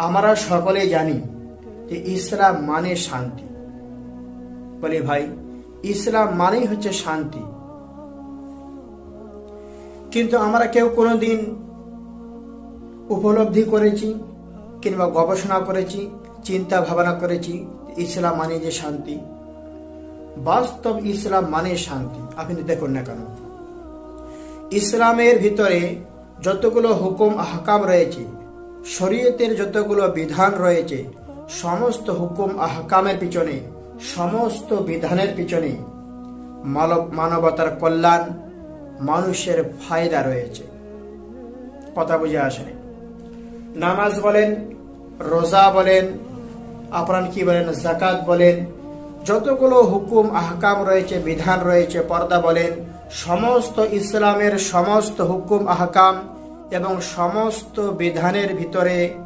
আমরা সকলে জানি যে ইসলাম মানে শান্তি। বলি ভাই, ইসলাম মানেই হচ্ছে শান্তি। কিন্তু আমরা কেউ কোনোদিন উপলব্ধি করেছি কিংবা গবেষণা করেছি, চিন্তা ভাবনা করেছি ইসলাম মানে যে শান্তি? বাস্তব ইসলাম মানে শান্তি। আপনি দেখুন না কেন, ইসলামের ভিতরে যতগুলো হুকুম আহকাম রয়েছে, শরীয়তের যতগুলো বিধান রয়েছে, সমস্ত হুকুম আহকামের পিছনে, সমস্ত বিধানের পিছনে মানবতার কল্যাণ, মানুষের ফায়দা রয়েছে। কথা বুঝে আসে? নামাজ বলেন, রোজা বলেন, আপনার কি বলেন, যাকাত বলেন, যতগুলো হুকুম আহকাম রয়েছে, বিধান রয়েছে, পর্দা বলেন, সমস্ত ইসলামের সমস্ত হুকুম আহকাম এবং সমস্ত বিধানের ভিতরে